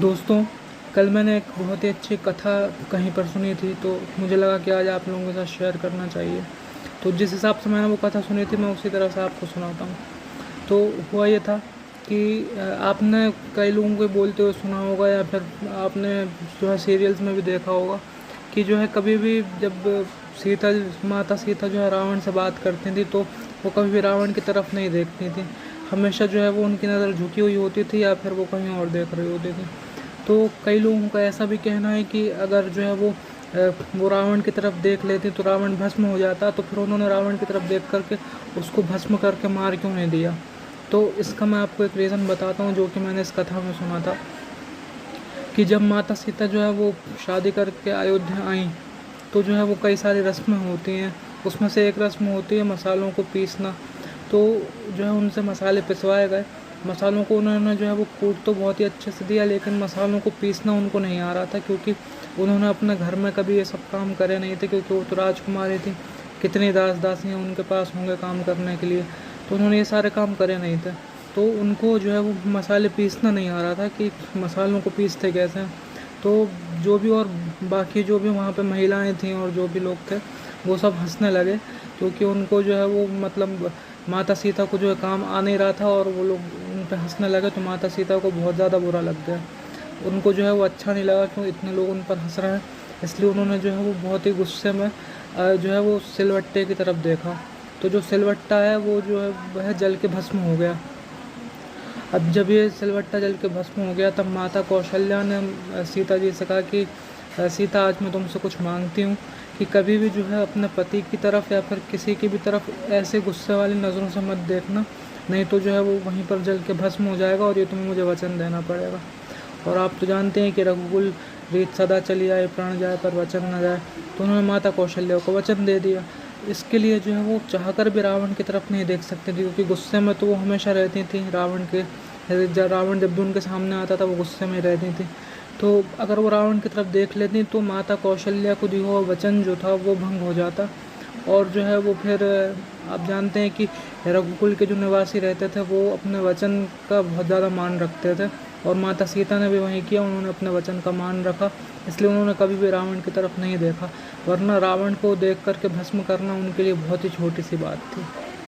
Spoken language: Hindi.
दोस्तों, कल मैंने एक बहुत ही अच्छी कथा कहीं पर सुनी थी, तो मुझे लगा कि आज आप लोगों के साथ शेयर करना चाहिए। तो जिस हिसाब से मैंने वो कथा सुनी थी, मैं उसी तरह से आपको सुनाता हूँ। तो हुआ ये था कि आपने कई लोगों को बोलते हुए सुना होगा, या फिर आपने जो है सीरियल्स में भी देखा होगा कि जो है कभी भी जब सीता माता सीता जो है रावण से बात करती थी, तो वो कभी भी रावण की तरफ नहीं देखती थी। हमेशा जो है वो उनकी नज़र झुकी हुई होती थी, या फिर वो कहीं और देख रही होती थी। तो कई लोगों का ऐसा भी कहना है कि अगर जो है वो रावण की तरफ देख लेते तो रावण भस्म हो जाता, तो फिर उन्होंने रावण की तरफ देख करके उसको भस्म करके मार क्यों नहीं दिया। तो इसका मैं आपको एक रीज़न बताता हूँ, जो कि मैंने इस कथा में सुना था कि जब माता सीता जो है वो शादी करके अयोध्या आई, तो जो है वो कई सारी रस्में होती हैं। उसमें से एक रस्म होती है मसालों को पीसना। तो जो है उनसे मसाले पिसवाए गए। मसालों को उन्होंने जो है वो कूट तो बहुत ही अच्छे से दिया, लेकिन मसालों को पीसना उनको नहीं आ रहा था, क्योंकि उन्होंने अपने घर में कभी ये सब काम करे नहीं थे, क्योंकि वो तो राजकुमारी थी। कितनी दास दासियाँ उनके पास होंगे काम करने के लिए, तो उन्होंने ये सारे काम करे नहीं थे। तो उनको जो है वो मसाले पीसना नहीं आ रहा था कि मसालों को पीसते कैसे हैं। तो जो भी और बाकी जो भी वहाँ पे महिलाएं थीं और जो भी लोग थे, वो सब हंसने लगे, क्योंकि उनको जो है वो मतलब माता सीता को जो है काम आ नहीं रहा था, और वो लोग उन पे हंसने लगे। तो माता सीता को बहुत ज़्यादा बुरा लग गया। उनको जो है वो अच्छा नहीं लगा क्यों इतने लोग उन पर हंस रहे हैं। इसलिए उन्होंने जो है वो बहुत ही गुस्से में जो है वो सिलवट्टे की तरफ देखा। तो जो सिलवट्टा है वो जो है वह जल के भस्म हो गया। अब जब ये सिलवट्टा जल के भस्म हो गया, तब माता कौशल्या ने सीता जी से कहा कि सीता, आज मैं तुमसे कुछ मांगती हूँ कि कभी भी जो है अपने पति की तरफ या फिर किसी की भी तरफ ऐसे गुस्से वाली नज़रों से मत देखना, नहीं तो जो है वो वहीं पर जल के भस्म हो जाएगा, और ये तुम्हें मुझे वचन देना पड़ेगा। और आप तो जानते हैं कि रघुकुल रीत सदा चली आए, प्राण जाए पर वचन न जाए। तो उन्होंने माता कौशल्या को वचन दे दिया। इसके लिए जो है वो चाहकर भी रावण की तरफ नहीं देख सकती थी, क्योंकि गुस्से में तो वो हमेशा रहती थी रावण के। रावण जब भी उनके सामने आता था, वो गुस्से में रहती थी। तो अगर वो रावण की तरफ देख लेती, तो माता कौशल्या को दिया हुआ वचन जो था वो भंग हो जाता। और जो है वो फिर आप जानते हैं कि रघुकुल के जो निवासी रहते थे, वो अपने वचन का बहुत ज़्यादा मान रखते थे, और माता सीता ने भी वही किया। उन्होंने अपने वचन का मान रखा, इसलिए उन्होंने कभी भी रावण की तरफ नहीं देखा। वरना रावण को देख करके भस्म करना उनके लिए बहुत ही छोटी सी बात थी।